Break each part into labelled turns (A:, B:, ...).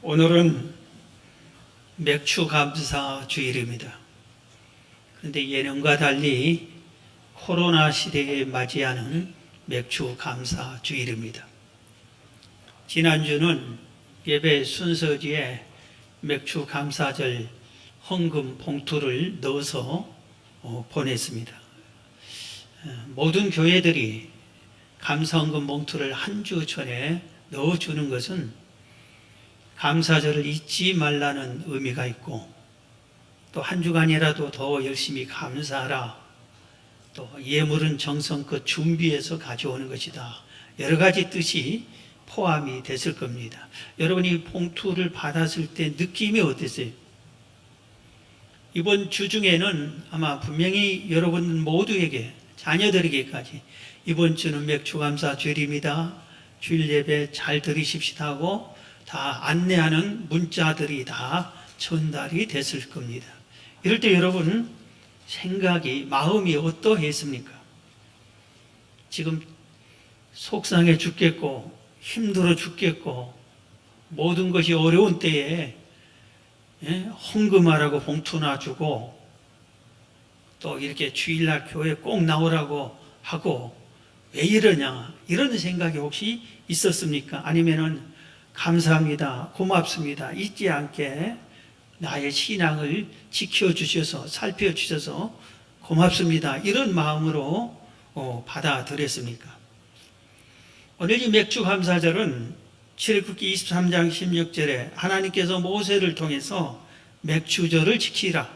A: 오늘은 맥주 감사 주일입니다. 그런데 예년과 달리 코로나 시대에 맞이하는 맥주 감사 주일입니다. 지난주는 예배 순서지에 맥주 감사절 헌금 봉투를 넣어서 보냈습니다. 모든 교회들이 감사 헌금 봉투를 한 주 전에 넣어주는 것은 감사절을 잊지 말라는 의미가 있고, 또 한 주간이라도 더 열심히 감사하라, 또 예물은 정성껏 준비해서 가져오는 것이다, 여러 가지 뜻이 포함이 됐을 겁니다. 여러분이 봉투를 받았을 때 느낌이 어땠어요? 이번 주 중에는 아마 분명히 여러분 모두에게, 자녀들에게까지 이번 주는 맥주감사 주일입니다, 주일 예배 잘 들으십시다 하고 다 안내하는 문자들이 다 전달이 됐을 겁니다. 이럴 때 여러분 생각이, 마음이 어떠했습니까? 지금 속상해 죽겠고 힘들어 죽겠고 모든 것이 어려운 때에 헌금하라고 봉투나 주고 또 이렇게 주일날 교회 꼭 나오라고 하고 왜 이러냐, 이런 생각이 혹시 있었습니까? 아니면은 감사합니다, 고맙습니다, 잊지 않게 나의 신앙을 지켜주셔서 살펴주셔서 고맙습니다, 이런 마음으로 받아들였습니까? 오늘 이 맥주 감사절은 출애굽기 23장 16절에 하나님께서 모세를 통해서 맥주절을 지키라,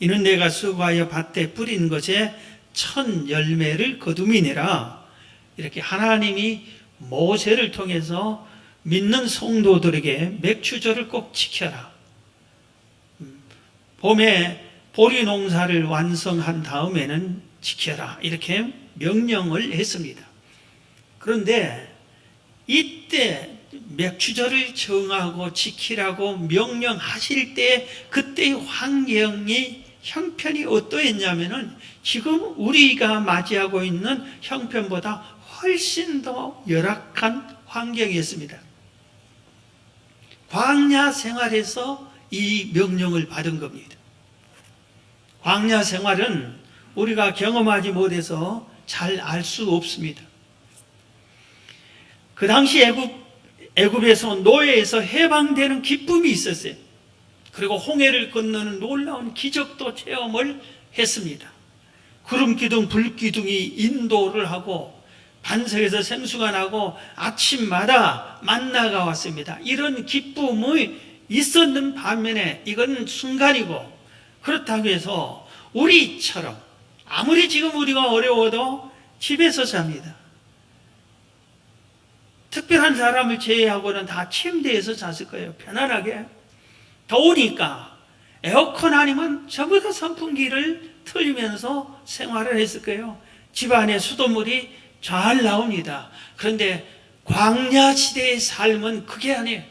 A: 이는 내가 수고하여 밭에 뿌린 것에 첫 열매를 거두미니라, 이렇게 하나님이 모세를 통해서 믿는 성도들에게 맥주절을 꼭 지켜라, 봄에 보리 농사를 완성한 다음에는 지켜라, 이렇게 명령을 했습니다. 그런데 이때 맥주절을 정하고 지키라고 명령하실 때 그때의 환경이, 형편이 어떠했냐면은 지금 우리가 맞이하고 있는 형편보다 훨씬 더 열악한 환경이었습니다. 광야 생활에서 이 명령을 받은 겁니다. 광야 생활은 우리가 경험하지 못해서 잘 알 수 없습니다. 그 당시 애굽에서, 노예에서 해방되는 기쁨이 있었어요. 그리고 홍해를 건너는 놀라운 기적도 체험을 했습니다. 구름 기둥, 불 기둥이 인도를 하고 반석에서 생수가 나고 아침마다 만나가 왔습니다. 이런 기쁨이 있었는 반면에 이건 순간이고, 그렇다고 해서 우리처럼 아무리 지금 우리가 어려워도 집에서 잡니다. 특별한 사람을 제외하고는 다 침대에서 잤을 거예요. 편안하게. 더우니까 에어컨 아니면 전부 다 선풍기를 틀면서 생활을 했을 거예요. 집안에 수돗물이 잘 나옵니다. 그런데 광야 시대의 삶은 그게 아니에요.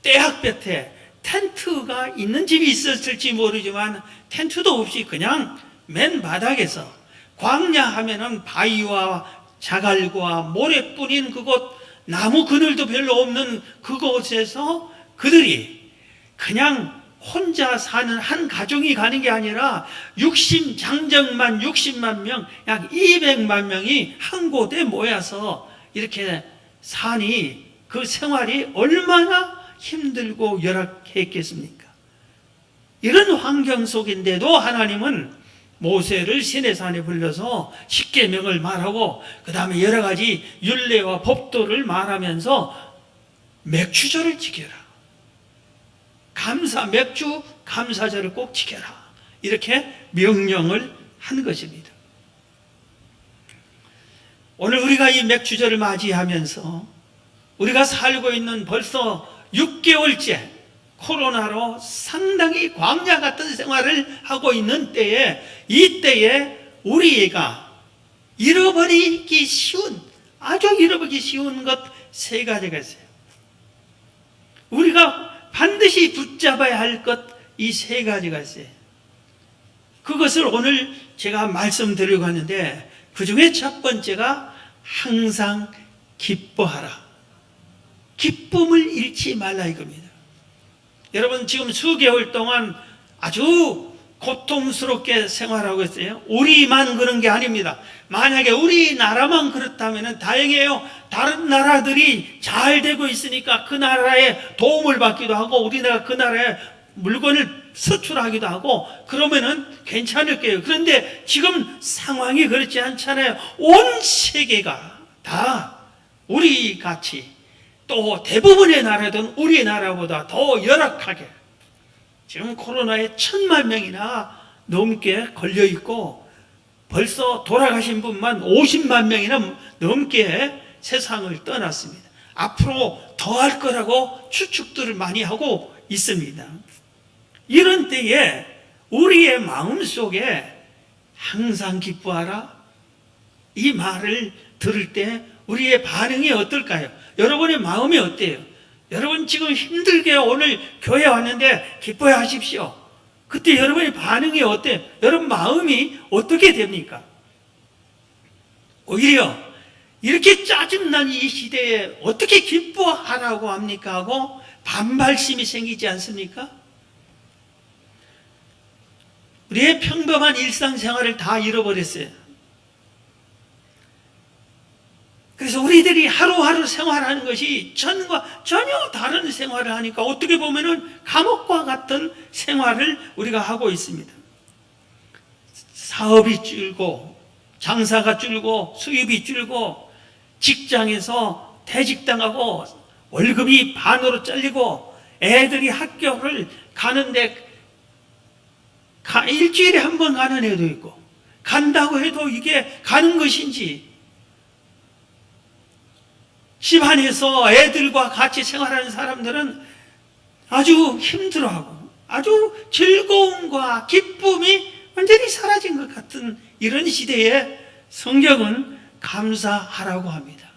A: 떼학볕에 텐트가 있는 집이 있었을지 모르지만 텐트도 없이 그냥 맨 바닥에서, 광야 하면은 바위와 자갈과 모래뿐인 그곳, 나무 그늘도 별로 없는 그곳에서 그들이 그냥 혼자 사는 한 가정이 가는 게 아니라 장정만 60만 명, 약 200만 명이 한 곳에 모여서 이렇게 사니 그 생활이 얼마나 힘들고 열악했겠습니까? 이런 환경 속인데도 하나님은 모세를 시내산에 불러서 십계명을 말하고 그 다음에 여러 가지 율례와 법도를 말하면서 맥주절을 지켜라, 맥주 감사절을 꼭 지켜라, 이렇게 명령을 한 것입니다. 오늘 우리가 이 맥주절을 맞이하면서 우리가 살고 있는 벌써 6개월째 코로나로 상당히 광야 같은 생활을 하고 있는 때에, 이때에 우리가 잃어버리기 쉬운, 아주 잃어버리기 쉬운 것 세 가지가 있어요. 우리가 반드시 붙잡아야 할 것, 이 세 가지가 있어요. 그것을 오늘 제가 말씀드리려고 하는데, 그 중에 첫 번째가 항상 기뻐하라. 기쁨을 잃지 말라 이겁니다. 여러분 지금 수개월 동안 아주 고통스럽게 생활하고 있어요. 우리만 그런 게 아닙니다. 만약에 우리나라만 그렇다면 다행이에요. 다른 나라들이 잘 되고 있으니까 그 나라에 도움을 받기도 하고 우리나라가 그 나라에 물건을 수출하기도 하고 그러면은 괜찮을 거예요. 그런데 지금 상황이 그렇지 않잖아요. 온 세계가 다 우리 같이 또 대부분의 나라들은 우리나라보다 더 열악하게 지금 코로나에 1,000만 명이나 넘게 걸려 있고 벌써 돌아가신 분만 50만 명이나 넘게 세상을 떠났습니다. 앞으로 더 할 거라고 추측들을 많이 하고 있습니다. 이런 때에 우리의 마음속에 항상 기뻐하라 이 말을 들을 때 우리의 반응이 어떨까요? 여러분의 마음이 어때요? 여러분 지금 힘들게 오늘 교회 왔는데 기뻐해 하십시오. 그때 여러분의 반응이 어때요? 여러분 마음이 어떻게 됩니까? 오히려 이렇게 짜증난 이 시대에 어떻게 기뻐하라고 합니까? 하고 반발심이 생기지 않습니까? 우리의 평범한 일상생활을 다 잃어버렸어요. 그래서 우리들이 하루하루 생활하는 것이 전과 전혀 다른 생활을 하니까 어떻게 보면은 감옥과 같은 생활을 우리가 하고 있습니다. 사업이 줄고 장사가 줄고 수입이 줄고 직장에서 퇴직당하고 월급이 반으로 잘리고 애들이 학교를 가는데 일주일에 한 번 가는 애도 있고 간다고 해도 이게 가는 것인지 집안에서 애들과 같이 생활하는 사람들은 아주 힘들어하고 아주 즐거움과 기쁨이 완전히 사라진 것 같은 이런 시대에 성경은 감사하라고 합니다.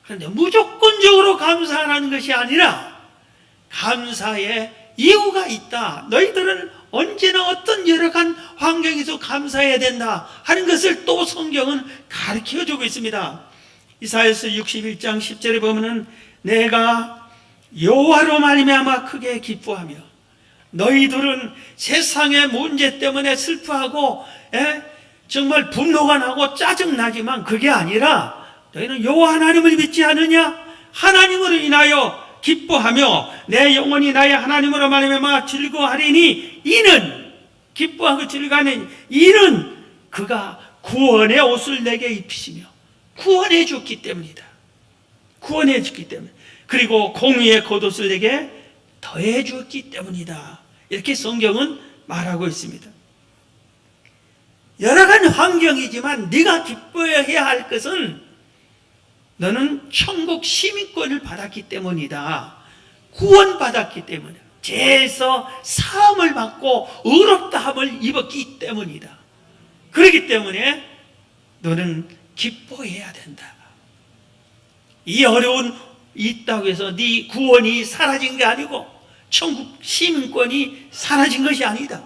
A: 그런데 무조건적으로 감사하라는 것이 아니라 감사의 이유가 있다. 너희들은 언제나 어떤 열악한 환경에서 감사해야 된다 하는 것을 또 성경은 가르쳐주고 있습니다. 이사야서 61장 10절에 보면은 내가 여호와로 말미암아 크게 기뻐하며 너희들은 세상의 문제 때문에 슬퍼하고 정말 분노가 나고 짜증나지만 그게 아니라 너희는 여호와 하나님을 믿지 않느냐? 하나님으로 인하여 기뻐하며 내 영혼이 나의 하나님으로 말미암아 즐거워하리니 이는 기뻐하고 즐거워하는 이는 그가 구원의 옷을 내게 입히시며 구원해 줬기 때문이다. 구원해 줬기 때문에 그리고 공의의 겉옷을 내게 더해 주었기 때문이다. 이렇게 성경은 말하고 있습니다. 열악한 환경이지만 네가 기뻐해야 할 것은 너는 천국 시민권을 받았기 때문이다. 구원받았기 때문이다. 죄에서 사함을 받고 의롭다함을 입었기 때문이다. 그렇기 때문에 너는 기뻐해야 된다. 이 어려운 있다고 해서 네 구원이 사라진 게 아니고 천국 시민권이 사라진 것이 아니다.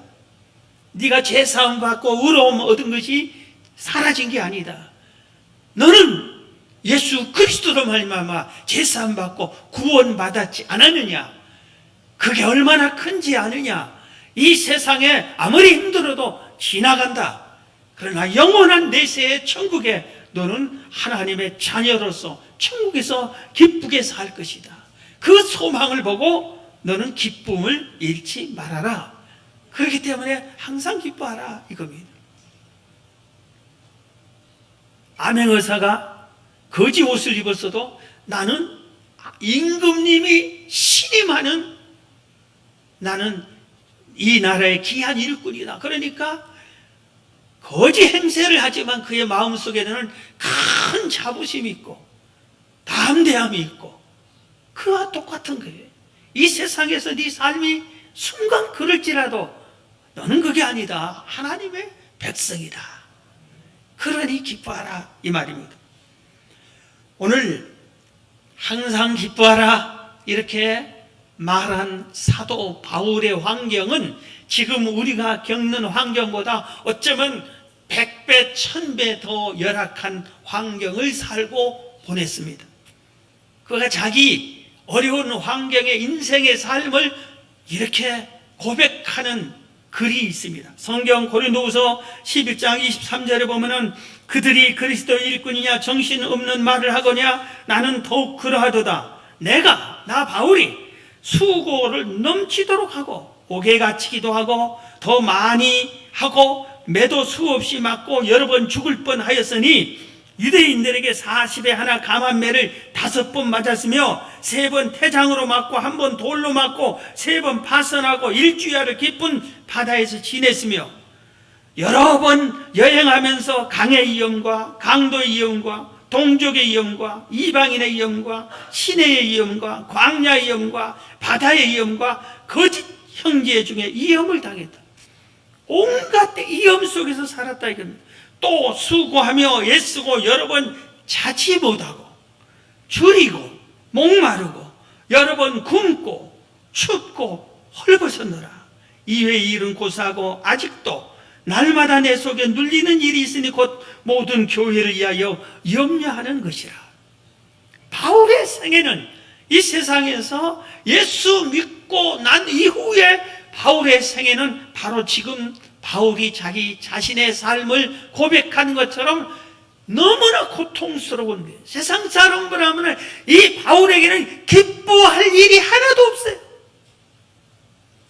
A: 네가 죄사함 받고 의로움 얻은 것이 사라진 게 아니다. 너는 예수 그리스도로 말미암아 죄사함 받고 구원받았지 않았느냐? 그게 얼마나 큰지 아느냐? 이 세상에 아무리 힘들어도 지나간다. 그러나 영원한 내세의 천국에 너는 하나님의 자녀로서 천국에서 기쁘게 살 것이다. 그 소망을 보고 너는 기쁨을 잃지 말아라. 그렇기 때문에 항상 기뻐하라 이겁니다. 암행의사가 거지 옷을 입었어도 나는 임금님이 신임하는 나는 이 나라의 귀한 일꾼이다. 그러니까 거지 행세를 하지만 그의 마음속에는 큰 자부심이 있고 담대함이 있고 그와 똑같은 거예요. 이 세상에서 네 삶이 순간 그럴지라도 너는 그게 아니다. 하나님의 백성이다. 그러니 기뻐하라 이 말입니다. 오늘 항상 기뻐하라 이렇게 말한 사도 바울의 환경은 지금 우리가 겪는 환경보다 어쩌면 100배, 1000배 더 열악한 환경을 살고 보냈습니다. 100배, 1000배 더 열악한 환경을 살고 보냈습니다. 100배, 1000배 더 열악한 환경을 살고 보냈습니다. 100배, 1000배 더 열악한 환경을 살고 보냈습니다. 100배, 1000배 더 열악한 환경을 살고 보냈습니다. 오늘 그가 자기 어려운 환경의 인생의 삶을 이렇게 고백하는 글이 있습니다. 성경 고린도후서 11장 23절에 보면은 그들이 그리스도 일꾼이냐 정신없는 말을 하거냐 나는 더욱 그러하도다. 나 바울이 수고를 넘치도록 하고 옥에 갇히기도 하고 더 많이 하고 매도 수없이 맞고 여러 번 죽을 뻔하였으니 유대인들에게 40에 하나 감한매를 5번 맞았으며 3번 태장으로 맞고 1번 돌로 맞고 3번 파선하고 일주야를 깊은 바다에서 지냈으며 여러 번 여행하면서 강의 위험과 강도의 위험과 동족의 위험과 이방인의 위험과 시내의 위험과 광야의 위험과 바다의 위험과 거짓 형제 중에 위험을 당했다. 온갖 위험 속에서 살았다 이겁니다. 또 수고하며 애쓰고 여러 번 자지 못하고 줄이고 목마르고 여러 번 굶고 춥고 헐벗었노라. 이외의 일은 고사하고 아직도 날마다 내 속에 눌리는 일이 있으니 곧 모든 교회를 위하여 염려하는 것이라. 바울의 생애는 이 세상에서 예수 믿고 난 이후에 바울의 생애는 바로 지금 바울이 자기 자신의 삶을 고백하는 것처럼 너무나 고통스러운 거예요. 세상 사람들 하면 이 바울에게는 기뻐할 일이 하나도 없어요.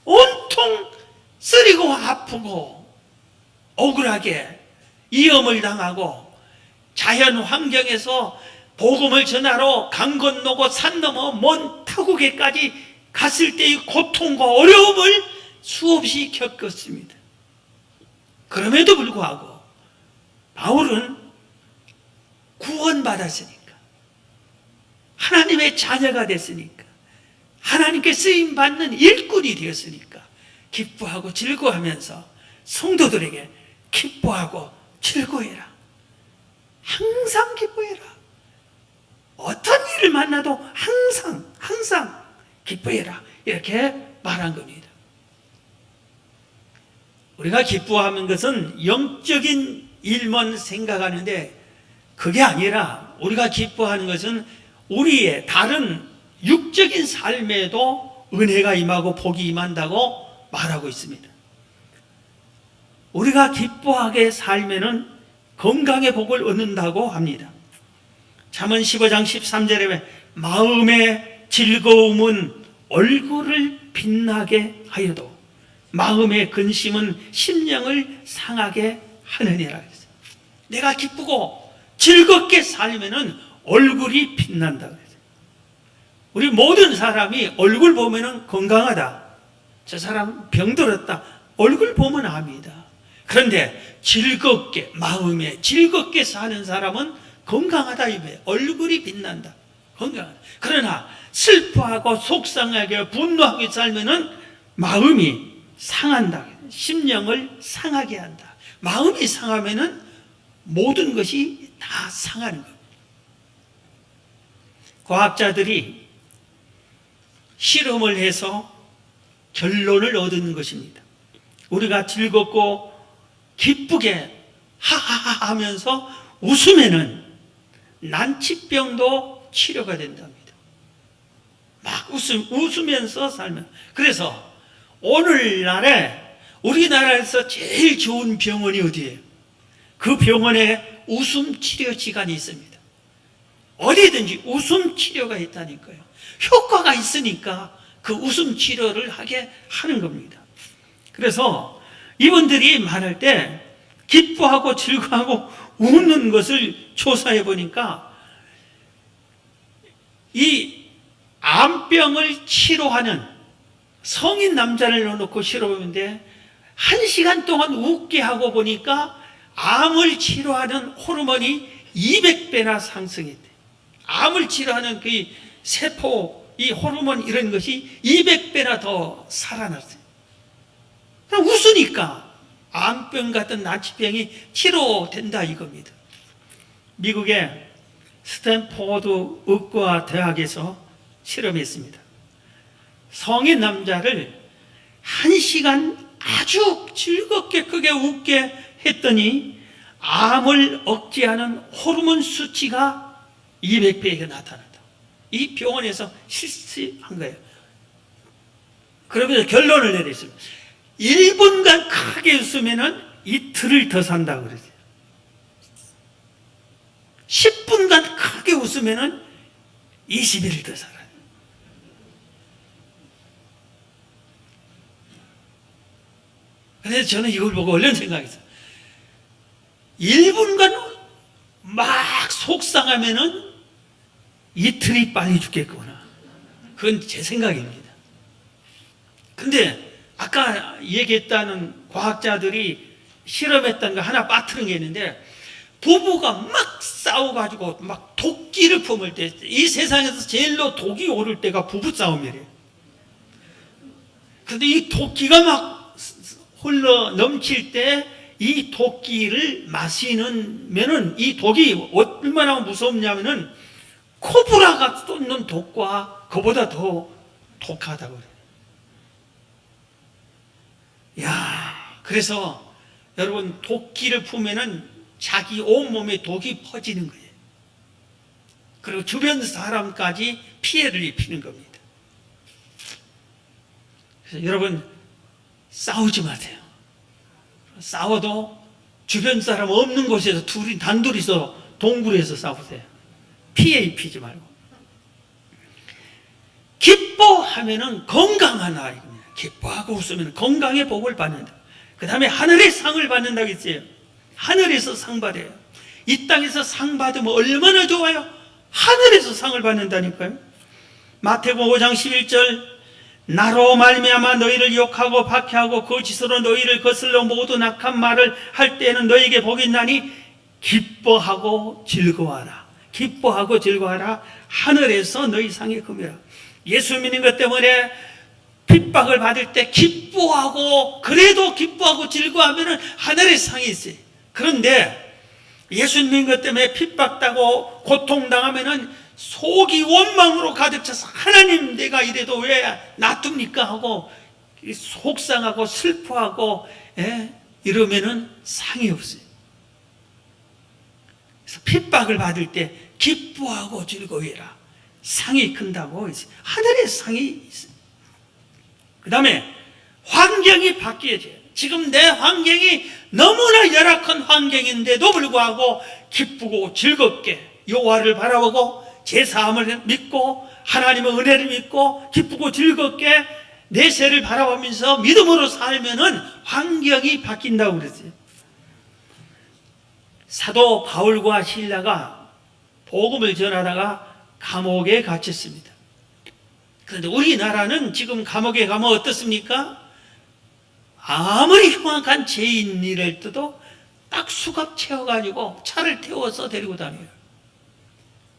A: 온통 쓰리고 아프고 억울하게 위험을 당하고 자연 환경에서 복음을 전하러 강 건너고 산 넘어 먼 타국에까지 갔을 때의 고통과 어려움을 수없이 겪었습니다. 그럼에도 불구하고 바울은 구원받았으니까, 하나님의 자녀가 됐으니까, 하나님께 쓰임받는 일꾼이 되었으니까 기뻐하고 즐거워하면서 성도들에게 기뻐하고 즐거워해라. 항상 기뻐해라. 어떤 일을 만나도 항상 기뻐해라. 이렇게 말한 겁니다. 우리가 기뻐하는 것은 영적인 일만 생각하는데 그게 아니라 우리가 기뻐하는 것은 우리의 다른 육적인 삶에도 은혜가 임하고 복이 임한다고 말하고 있습니다. 우리가 기뻐하게 살면은 건강의 복을 얻는다고 합니다. 잠언 15장 13절에 마음의 즐거움은 얼굴을 빛나게 하여도 마음의 근심은 심령을 상하게 하느니라. 내가 기쁘고 즐겁게 살면은 얼굴이 빛난다. 우리 모든 사람이 얼굴 보면은 건강하다, 저 사람 병들었다, 얼굴 보면 압니다. 그런데 즐겁게, 마음에 즐겁게 사는 사람은 건강하다 이거예요. 얼굴이 빛난다, 건강하다. 그러나 슬퍼하고 속상하게 분노하게 살면은 마음이 상한다, 심령을 상하게 한다. 마음이 상하면은 모든 것이 다 상하는 겁니다. 과학자들이 실험을 해서 결론을 얻은 것입니다. 우리가 즐겁고 기쁘게 하하하 하면서 웃으면은 난치병도 치료가 된답니다. 막 웃으면서 살면. 그래서 오늘날에 우리나라에서 제일 좋은 병원이 어디예요? 그 병원에 웃음 치료기관이 있습니다. 어디든지 웃음 치료가 있다니까요. 효과가 있으니까 그 웃음 치료를 하게 하는 겁니다. 그래서 이분들이 말할 때 기뻐하고 즐거워하고 웃는 것을 조사해 보니까 이 암병을 치료하는 성인 남자를 넣어놓고 실험했는데 1시간 동안 웃게 하고 보니까 암을 치료하는 호르몬이 200배나 상승했대. 암을 치료하는 그 세포, 이 호르몬 이런 것이 200배나 더 살아났어요. 그냥 웃으니까 암병 같은 난치병이 치료된다 이겁니다. 미국의 스탠포드 의과 대학에서 실험했습니다. 성인 남자를 1시간 아주 즐겁게 크게 웃게 했더니 암을 억제하는 호르몬 수치가 200배가 나타난다. 이 병원에서 실시한 거예요. 그러면서 결론을 내렸습니다. 1분간 크게 웃으면 이틀을 더 산다고 그러죠. 10분간 크게 웃으면 20일을 더 살아요. 그래서 저는 이걸 보고 얼른 생각했어요. 1분간 막 속상하면은 이틀이 빨리 죽겠구나. 그건 제 생각입니다. 근데 아까 얘기했다는 과학자들이 실험했다는 거 하나 빠뜨린 게 있는데, 부부가 막 싸워가지고 막 도끼를 품을 때, 이 세상에서 제일로 독이 오를 때가 부부싸움이래요. 근데 이 도끼가 막 흘러 넘칠 때 이 도끼를 마시면은 이 독이 얼마나 무섭냐면은 코브라가 쏟는 독과 그보다 더 독하다고 그래요. 야, 그래서 여러분, 도끼를 품으면은 자기 온몸에 독이 퍼지는 거예요. 그리고 주변 사람까지 피해를 입히는 겁니다. 그래서 여러분, 싸우지 마세요. 싸워도 주변 사람 없는 곳에서 단둘이서 동굴에서 싸우세요. 피해 입히지 말고. 기뻐하면은 건강한 아이입니다. 기뻐하고 웃으면 건강의 복을 받는다. 그 다음에 하늘의 상을 받는다고 했어요. 하늘에서 상 받아요. 이 땅에서 상 받으면 얼마나 좋아요? 하늘에서 상을 받는다니까요. 마태복음 5장 11절, 나로 말미암아 너희를 욕하고 박해하고 거짓으로 너희를 거슬러 모두 악한 말을 할 때에는 너희에게 복이 있나니 기뻐하고 즐거워하라. 기뻐하고 즐거워하라. 하늘에서 너희 상이 금이라. 예수 믿는 것 때문에 핍박을 받을 때 기뻐하고, 그래도 기뻐하고 즐거워하면 하늘의 상이 있어요. 그런데 예수 믿는 것 때문에 핍박당하고 고통당하면 속이 원망으로 가득 차서 하나님, 내가 이래도 왜 놔둡니까 하고 속상하고 슬퍼하고 이러면은 상이 없어요. 그래서 핍박을 받을 때 기뻐하고 즐거워해라. 상이 큰다고. 하늘의 상이 있어요. 그 다음에 환경이 바뀌어져요. 지금 내 환경이 너무나 열악한 환경인데도 불구하고 기쁘고 즐겁게 여호와를 바라보고 제사함을 믿고 하나님의 은혜를 믿고 기쁘고 즐겁게 내세를 바라보면서 믿음으로 살면은 환경이 바뀐다고 그랬어요. 사도 바울과 실라가 복음을 전하다가 감옥에 갇혔습니다. 그런데 우리나라는 지금 감옥에 가면 어떻습니까? 아무리 흉악한 죄인이랄지도 딱 수갑 채워가지고 차를 태워서 데리고 다녀요.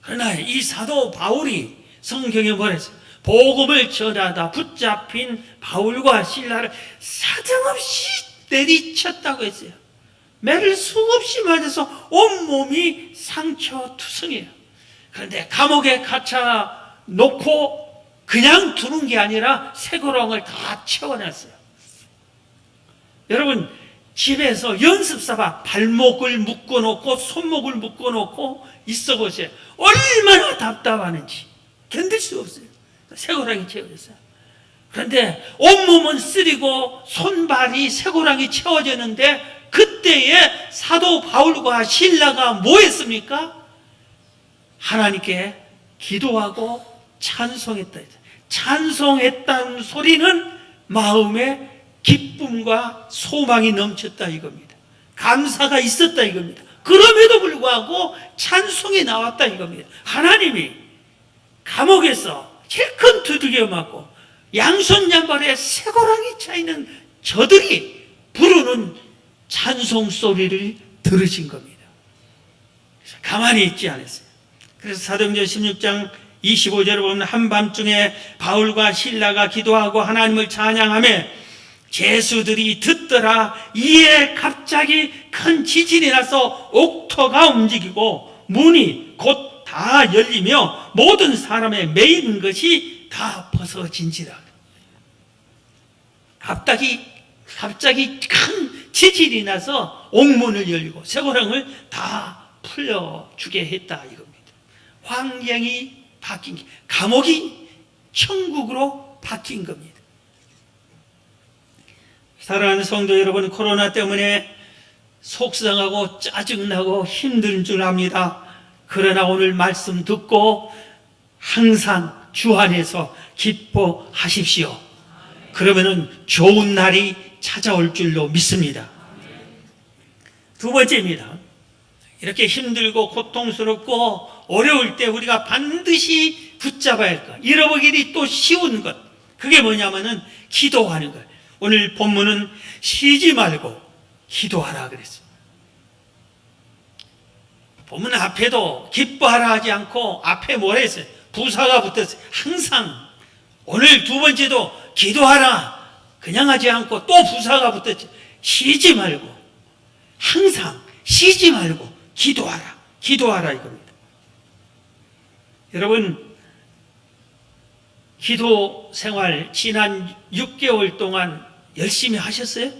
A: 그러나 이 사도 바울이 성경에 뭐랬어요? 복음을 전하다 붙잡힌 바울과 실라를 사정없이 내리쳤다고 했어요. 매를 수없이 맞아서 온몸이 상처투성이에요. 그런데 감옥에 갇혀 놓고 그냥 두는 게 아니라 쇠고랑을 다 채워놨어요. 여러분, 집에서 연습사바 발목을 묶어놓고 손목을 묶어놓고 있어 보세요. 얼마나 답답하는지 견딜 수 없어요. 쇠고랑이 채워졌어요. 그런데 온몸은 쓰리고 손발이 쇠고랑이 채워졌는데, 그때에 사도 바울과 실라가 뭐 했습니까? 하나님께 기도하고 찬송했다. 찬송했다는 소리는 마음에 기쁨과 소망이 넘쳤다 이겁니다. 감사가 있었다 이겁니다. 그럼에도 불구하고 찬송이 나왔다 이겁니다. 하나님이 감옥에서 제일 큰 두들겨 맞고 양손 양발에 쇠고랑이 차있는 저들이 부르는 찬송 소리를 들으신 겁니다. 그래서 가만히 있지 않았어요. 그래서 사도행전 16장 25절을 보면 한밤중에 바울과 실라가 기도하고 하나님을 찬양하며 죄수들이 듣더라. 이에 갑자기 큰 지진이 나서 옥토가 움직이고 문이 곧 다 열리며 모든 사람의 매인 것이 다 벗어진지라. 갑자기 큰 지진이 나서 옥문을 열리고 쇠고랑을 다 풀려주게 했다 이겁니다. 환경이 바뀐, 감옥이 천국으로 바뀐 겁니다. 사랑하는 성도 여러분, 코로나 때문에 속상하고 짜증나고 힘든 줄 압니다. 그러나 오늘 말씀 듣고 항상 주 안에서 기뻐하십시오. 그러면은 좋은 날이 찾아올 줄로 믿습니다. 두 번째입니다. 이렇게 힘들고 고통스럽고 어려울 때 우리가 반드시 붙잡아야 할 것, 잃어버리기 또 쉬운 것, 그게 뭐냐면은 기도하는 것. 오늘 본문은 쉬지 말고 기도하라 그랬어요. 본문 앞에도 기뻐하라 하지 않고 앞에 뭐라 했어요? 부사가 붙었어요. 항상. 오늘 두 번째도 기도하라 그냥 하지 않고 또 부사가 붙었죠. 쉬지 말고, 항상 쉬지 말고 기도하라, 기도하라 이겁니다. 여러분, 기도 생활 지난 6개월 동안 열심히 하셨어요?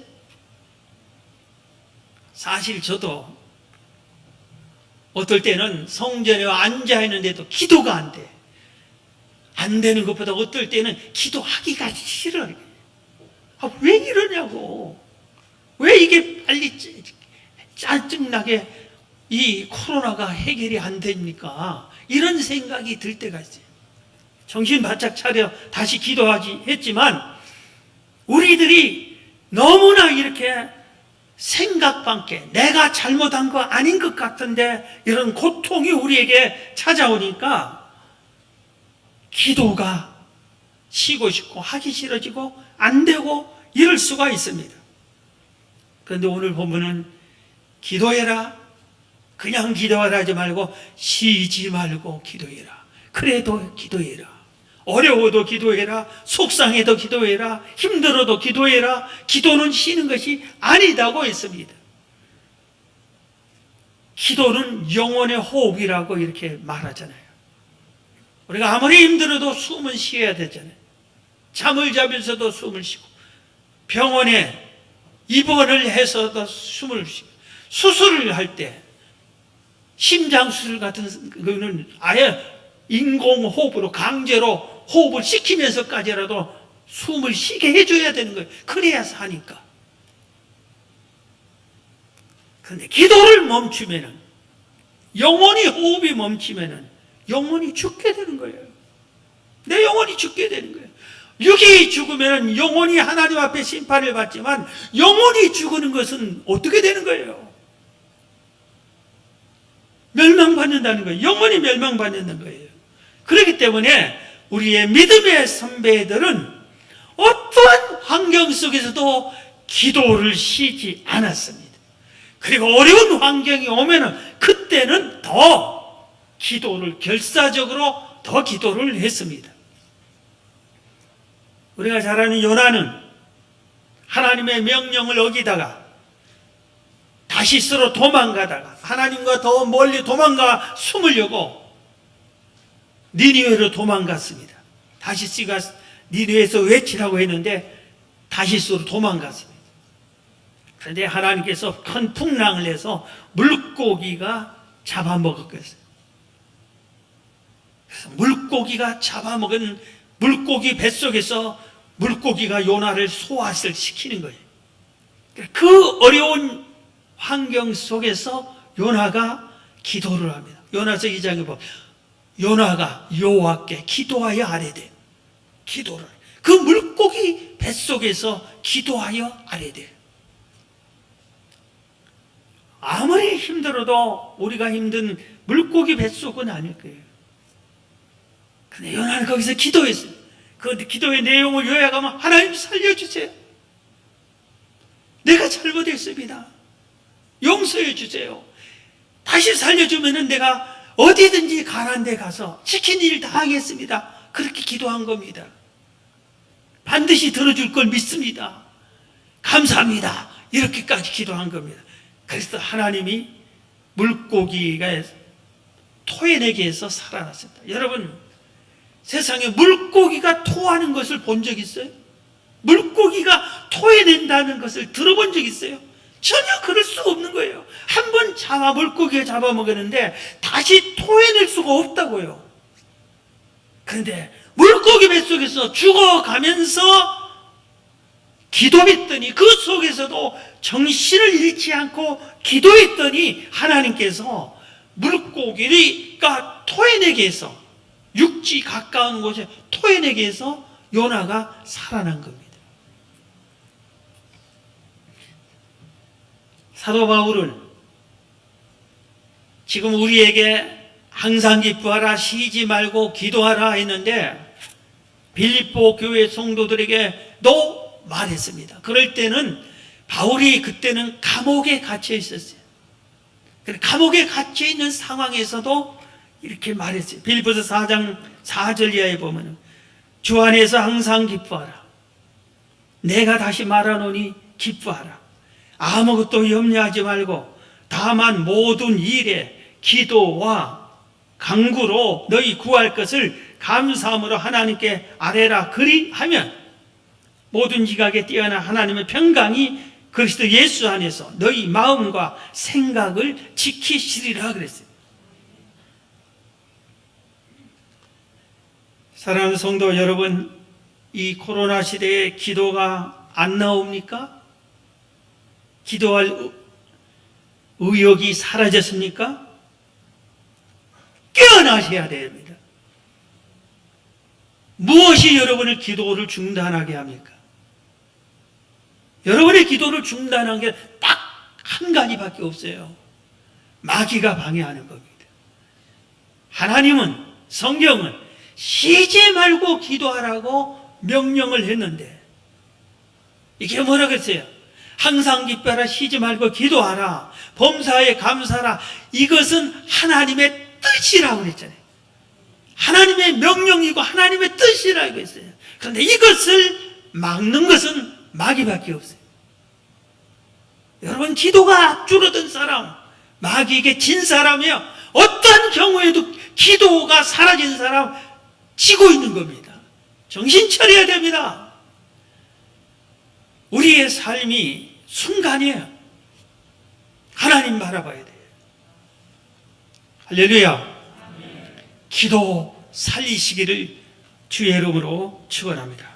A: 사실 저도 어떨 때는 성전에 앉아 있는데도 기도가 안 돼. 안 되는 것보다 어떨 때는 기도하기가 싫어요. 왜 이러냐고. 왜 이게 빨리 짜증나게 이 코로나가 해결이 안 됩니까? 이런 생각이 들 때가 있어요. 정신 바짝 차려 다시 기도하지 했지만 우리들이 너무나 이렇게 생각 밖에 내가 잘못한 거 아닌 것 같은데 이런 고통이 우리에게 찾아오니까 기도가 쉬고 싶고 하기 싫어지고 안 되고 이럴 수가 있습니다. 그런데 오늘 보면은 기도해라, 그냥 기도하라 하지 말고 쉬지 말고 기도해라. 그래도 기도해라. 어려워도 기도해라. 속상해도 기도해라. 힘들어도 기도해라. 기도는 쉬는 것이 아니다고 했습니다. 기도는 영혼의 호흡이라고 이렇게 말하잖아요. 우리가 아무리 힘들어도 숨은 쉬어야 되잖아요. 잠을 자면서도 숨을 쉬고, 병원에 입원을 해서도 숨을 쉬고, 수술을 할 때 심장 수술 같은 거는 아예 인공호흡으로 강제로 호흡을 시키면서까지라도 숨을 쉬게 해줘야 되는 거예요. 그래야 사니까. 그런데 기도를 멈추면은, 영원히 호흡이 멈추면은 영원히 죽게 되는 거예요. 내 영혼이 죽게 되는 거예요. 육이 죽으면 영혼이 하나님 앞에 심판을 받지만 영혼이 죽는 것은 어떻게 되는 거예요? 멸망받는다는 거예요. 영혼이 멸망받는 거예요. 그렇기 때문에 우리의 믿음의 선배들은 어떠한 환경 속에서도 기도를 쉬지 않았습니다. 그리고 어려운 환경이 오면은 그때는 더 기도를 결사적으로 더 기도를 했습니다. 우리가 잘 아는 요나는 하나님의 명령을 어기다가 다시스로 도망가다가 하나님과 더 멀리 도망가 숨으려고 니느웨로 도망갔습니다. 다시스가 니느웨에서 외치라고 했는데 다시스로 도망갔습니다. 그런데 하나님께서 큰 풍랑을 내서 물고기가 잡아먹었어요. 그래서 물고기가 잡아먹은 물고기 뱃속에서 물고기가 요나를 소화를 시키는 거예요. 그 어려운 환경 속에서 요나가 기도를 합니다. 요나서 2장에 보면 요나가 여호와께 기도하여 아뢰되, 기도를, 그 물고기 뱃속에서 기도하여 아뢰되. 아무리 힘들어도 우리가 힘든 물고기 뱃속은 아닐 거예요. 근데 요나는 거기서 기도했어요. 그 기도의 내용을 요약하면 하나님 살려주세요. 내가 잘못했습니다. 용서해 주세요. 다시 살려주면은 내가 어디든지 가난 데 가서 시킨 일 다 하겠습니다. 그렇게 기도한 겁니다. 반드시 들어줄 걸 믿습니다. 감사합니다. 이렇게까지 기도한 겁니다. 그래서 하나님이 물고기가 토해내게 해서 살아났습니다. 여러분, 세상에 물고기가 토하는 것을 본 적 있어요? 물고기가 토해낸다는 것을 들어본 적 있어요? 전혀 그럴 수가 없는 거예요. 한 번 물고기가 잡아먹었는데 다시 토해낼 수가 없다고요. 그런데 물고기 뱃속에서 죽어가면서 기도했더니 그 속에서도 정신을 잃지 않고 기도했더니 하나님께서 물고기가 토해내게 해서 육지 가까운 곳에 토해내게 해서 요나가 살아난 겁니다. 사도 바울은 지금 우리에게 항상 기뻐하라, 쉬지 말고 기도하라 했는데 빌립보 교회 성도들에게도 말했습니다. 그럴 때는 바울이 그때는 감옥에 갇혀 있었어요. 감옥에 갇혀 있는 상황에서도 이렇게 말했어요. 빌립보서 4장 4절 이하에 보면 주 안에서 항상 기뻐하라. 내가 다시 말하노니 기뻐하라. 아무것도 염려하지 말고 다만 모든 일에 기도와 간구로 너희 구할 것을 감사함으로 하나님께 아뢰라. 그리하면 모든 지각에 뛰어난 하나님의 평강이 그리스도 예수 안에서 너희 마음과 생각을 지키시리라 그랬어요. 사랑하는 성도 여러분, 이 코로나 시대에 기도가 안 나옵니까? 기도할 의욕이 사라졌습니까? 깨어나셔야 됩니다. 무엇이 여러분의 기도를 중단하게 합니까? 여러분의 기도를 중단한 게 딱 한 가지밖에 없어요. 마귀가 방해하는 겁니다. 하나님은, 성경은 쉬지 말고 기도하라고 명령을 했는데 이게 뭐라고 했어요? 항상 기뻐하라, 쉬지 말고 기도하라, 범사에 감사하라. 이것은 하나님의 뜻이라고 그랬잖아요. 하나님의 명령이고 하나님의 뜻이라고 했어요. 그런데 이것을 막는 것은 마귀밖에 없어요. 여러분, 기도가 줄어든 사람, 마귀에게 진 사람이요, 어떤 경우에도 기도가 사라진 사람 지고 있는 겁니다. 정신 차려야 됩니다. 우리의 삶이 순간이에요. 하나님 바라봐야 돼요. 할렐루야. 기도 살리시기를 주의 이름으로 축원합니다.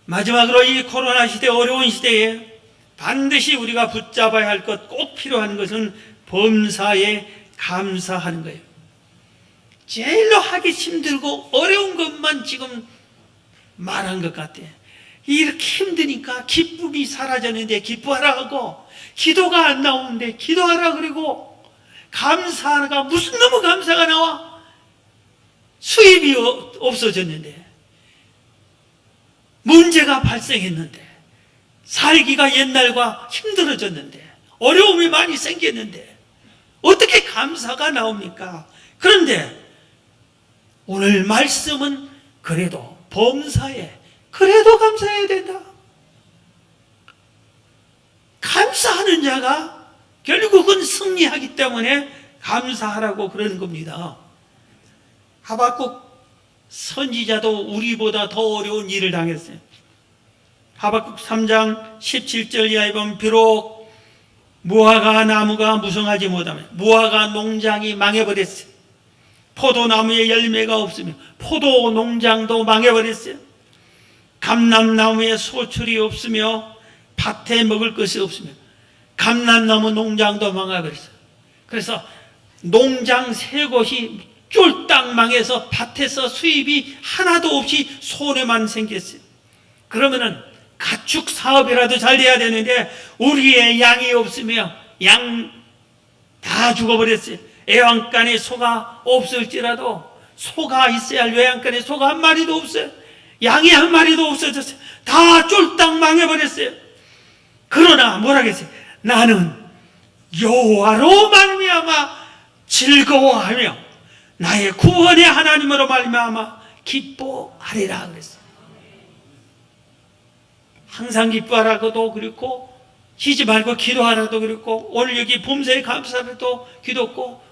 A: 마지막으로 이 코로나 시대, 어려운 시대에 반드시 우리가 붙잡아야 할 것, 꼭 필요한 것은 범사에 감사하는 거예요. 제일로 하기 힘들고 어려운 것만 지금 말한 것 같아요. 이렇게 힘드니까 기쁨이 사라졌는데 기뻐하라 하고, 기도가 안 나오는데 기도하라 그러고, 감사가 무슨 너무 감사가 나와? 수입이 없어졌는데, 문제가 발생했는데, 살기가 옛날과 힘들어졌는데, 어려움이 많이 생겼는데 어떻게 감사가 나옵니까? 그런데 오늘 말씀은 그래도 범사에 그래도 감사해야 된다. 감사하는 자가 결국은 승리하기 때문에 감사하라고 그러는 겁니다. 하박국 선지자도 우리보다 더 어려운 일을 당했어요. 하박국 3장 17절 이하에 보면 비록 무화과 나무가 무성하지 못하면, 무화과 농장이 망해버렸어요. 포도나무에 열매가 없으며 포도 농장도 망해버렸어요. 감람나무에 소출이 없으며 밭에 먹을 것이 없으며 감람나무 농장도 망해버렸어요. 그래서 농장 세 곳이 쫄딱 망해서 밭에서 수입이 하나도 없이 손해만 생겼어요. 그러면은 가축 사업이라도 잘 돼야 되는데 우리의 양이 없으며 양 다 죽어버렸어요. 애완간에 소가 없을지라도, 소가 있어야 할 외양간에 소가 한 마리도 없어요. 양이 한 마리도 없어졌어요. 다 쫄딱 망해버렸어요. 그러나 뭐라겠어요? 나는 여호와로 말미암아 즐거워하며 나의 구원의 하나님으로 말미암아 기뻐하리라 그랬어요. 항상 기뻐하라고도 그렇고, 쉬지 말고 기도하라도 그렇고, 오늘 여기 범사에 감사라도 기도했고,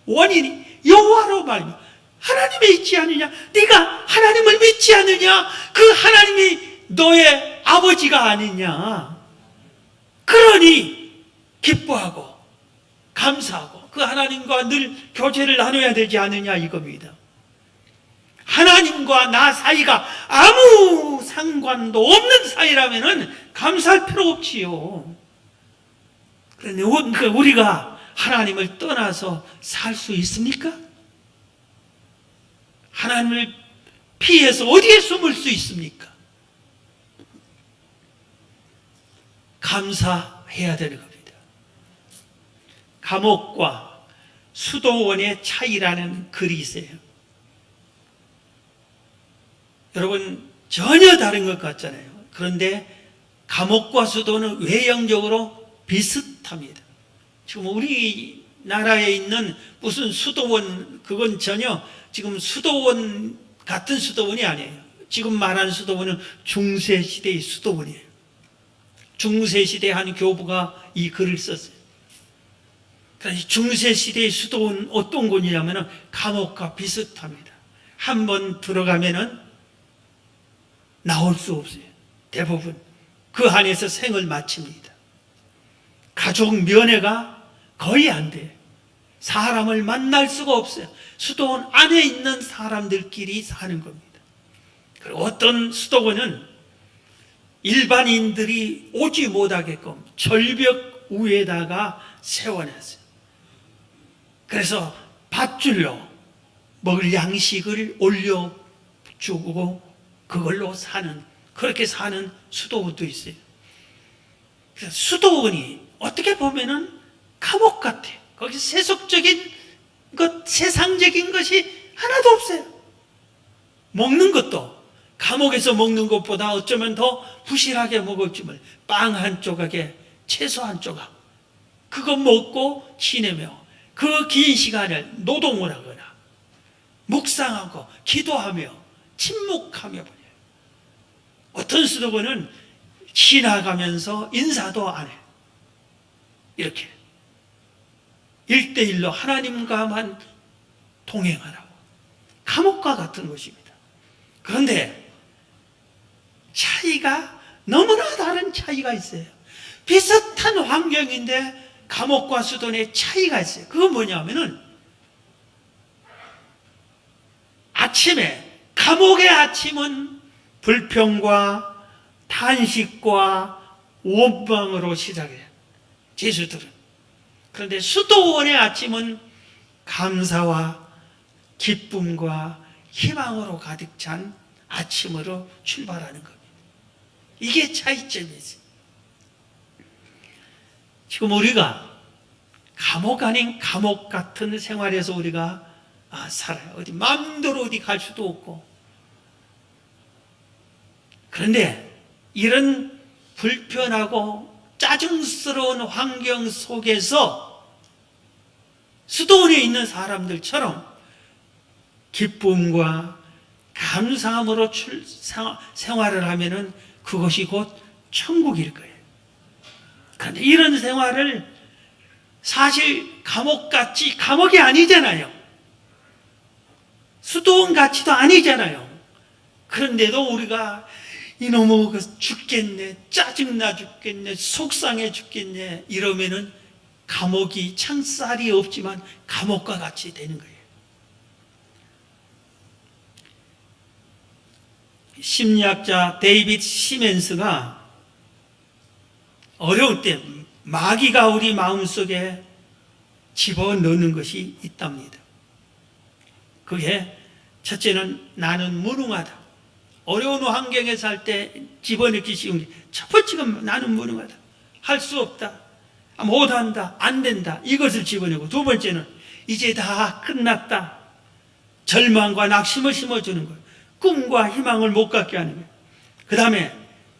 A: 원인이 여호와로 말미암아 하나님이 있지 않느냐? 네가 하나님을 믿지 않느냐? 그 하나님이 너의 아버지가 아니냐? 그러니 기뻐하고 감사하고 그 하나님과 늘 교제를 나눠야 되지 않느냐 이겁니다. 하나님과 나 사이가 아무 상관도 없는 사이라면 감사할 필요 없지요. 그런데 우리가 하나님을 떠나서 살 수 있습니까? 하나님을 피해서 어디에 숨을 수 있습니까? 감사해야 되는 겁니다. 감옥과 수도원의 차이라는 글이 있어요. 여러분, 전혀 다른 것 같잖아요. 그런데 감옥과 수도는 외형적으로 비슷합니다. 지금 우리나라에 있는 무슨 수도원, 그건 전혀 지금 수도원 같은 수도원이 아니에요. 지금 말하는 수도원은 중세시대의 수도원이에요. 중세시대 한 교부가 이 글을 썼어요. 중세시대의 수도원 어떤 곳이냐면 감옥과 비슷합니다. 한번 들어가면은 나올 수 없어요. 대부분 그 안에서 생을 마칩니다. 가족 면회가 거의 안 돼요. 사람을 만날 수가 없어요. 수도원 안에 있는 사람들끼리 사는 겁니다. 그리고 어떤 수도원은 일반인들이 오지 못하게끔 절벽 위에다가 세워놨어요. 그래서 밧줄로 먹을 양식을 올려주고 그걸로 사는, 그렇게 사는 수도원도 있어요. 그래서 수도원이 어떻게 보면은 감옥 같아요. 거기 세속적인 것, 세상적인 것이 하나도 없어요. 먹는 것도 감옥에서 먹는 것보다 어쩌면 더 부실하게 먹을지만 빵 한 조각에 채소 한 조각, 그거 먹고 지내며 그 긴 시간을 노동을 하거나 묵상하고 기도하며 침묵하며 보내요. 어떤 수도원은 지나가면서 인사도 안 해요. 이렇게 1대1로 하나님과만 동행하라고. 감옥과 같은 것입니다. 그런데 차이가 너무나 다른 차이가 있어요. 비슷한 환경인데 감옥과 수도원의 차이가 있어요. 그건 뭐냐면은 아침에, 감옥의 아침은 불평과 탄식과 원망으로 시작해요. 죄수들은. 그런데 수도원의 아침은 감사와 기쁨과 희망으로 가득 찬 아침으로 출발하는 겁니다. 이게 차이점이지. 지금 우리가 감옥 아닌 감옥 같은 생활에서 우리가 살아요. 어디 마음대로 어디 갈 수도 없고. 그런데 이런 불편하고 짜증스러운 환경 속에서 수도원에 있는 사람들처럼 기쁨과 감사함으로 생활을 하면은 그것이 곧 천국일 거예요. 그런데 이런 생활을 사실 감옥같이, 감옥이 아니잖아요. 수도원 같이도 아니잖아요. 그런데도 우리가 이놈의 죽겠네, 짜증나 죽겠네, 속상해 죽겠네 이러면은 감옥이 창살이 없지만 감옥과 같이 되는 거예요. 심리학자 데이빗 시멘스가 어려울 때 마귀가 우리 마음속에 집어넣는 것이 있답니다. 그게 첫째는 나는 무능하다. 어려운 환경에 살 때 집어넣기 쉬운 게 첫 번째가 나는 무능하다. 할 수 없다. 못한다. 안 된다. 이것을 집어넣고, 두 번째는 이제 다 끝났다. 절망과 낙심을 심어주는 거예요. 꿈과 희망을 못 갖게 하는 거예요. 그 다음에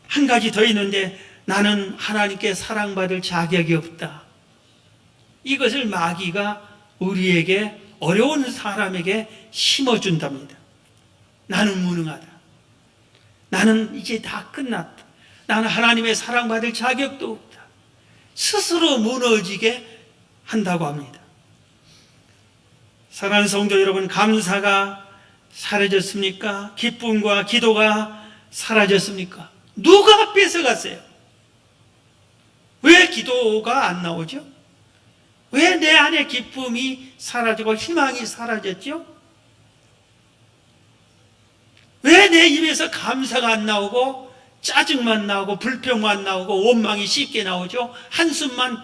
A: 한 가지 더 있는데 나는 하나님께 사랑받을 자격이 없다. 이것을 마귀가 우리에게, 어려운 사람에게 심어준답니다. 나는 무능하다. 나는 이제 다 끝났다. 나는 하나님의 사랑받을 자격도 없다. 스스로 무너지게 한다고 합니다. 사랑하는 성도 여러분, 감사가 사라졌습니까? 기쁨과 기도가 사라졌습니까? 누가 뺏어갔어요? 왜 기도가 안 나오죠? 왜 내 안에 기쁨이 사라지고 희망이 사라졌죠? 내 입에서 감사가 안 나오고 짜증만 나오고 불평만 나오고 원망이 쉽게 나오죠. 한숨만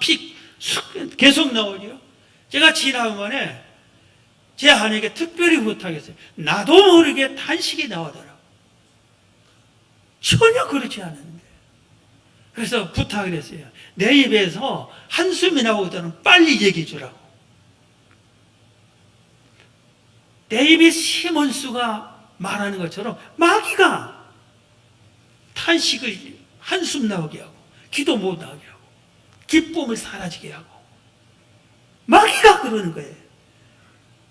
A: 계속 나오죠. 제가 지난번에 제 아내에게 특별히 부탁했어요. 나도 모르게 탄식이 나오더라고요. 전혀 그렇지 않은데. 그래서 부탁을 했어요. 내 입에서 한숨이 나오거든 빨리 얘기해 주라고. 내 입에 시몬수가 말하는 것처럼 마귀가 탄식을 한숨 나오게 하고 기도 못 나오게 하고 기쁨을 사라지게 하고 마귀가 그러는 거예요.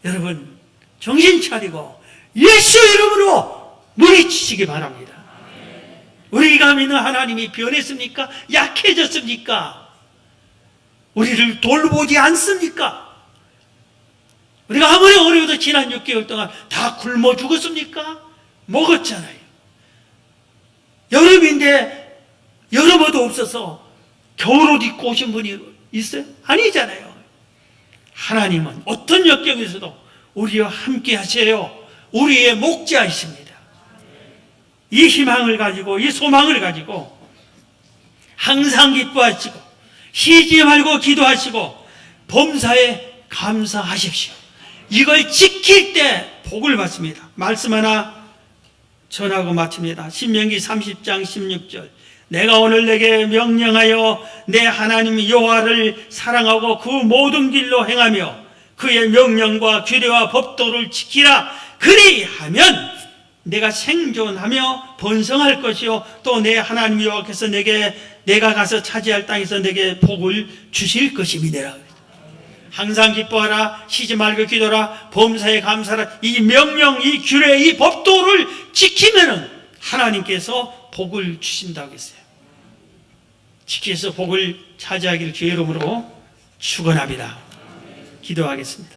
A: 여러분 정신 차리고 예수 이름으로 물리치시기 바랍니다. 우리가 믿는 하나님이 변했습니까? 약해졌습니까? 우리를 돌보지 않습니까? 우리가 아무리 어려워도 지난 6개월 동안 다 굶어 죽었습니까? 먹었잖아요. 여름인데 여름옷도 없어서 겨울옷 입고 오신 분이 있어요? 아니잖아요. 하나님은 어떤 역경에서도 우리와 함께 하세요. 우리의 목자이십니다. 이 희망을 가지고 이 소망을 가지고 항상 기뻐하시고 쉬지 말고 기도하시고 범사에 감사하십시오. 이걸 지킬 때 복을 받습니다. 말씀 하나 전하고 마칩니다. 신명기 30장 16절. 내가 오늘 내게 명령하여 내 하나님 여호와를 사랑하고 그 모든 길로 행하며 그의 명령과 규례와 법도를 지키라. 그리하면 내가 생존하며 번성할 것이요 또 내 하나님 여호와께서 내가 가서 차지할 땅에서 내게 복을 주실 것임이니라. 항상 기뻐하라, 쉬지 말고 기도하라, 범사에 감사하라. 이 명령, 이 규례, 이 법도를 지키면은 하나님께서 복을 주신다고 했어요. 지켜서 복을 차지하기를 주의 이름으로 축원합니다. 기도하겠습니다.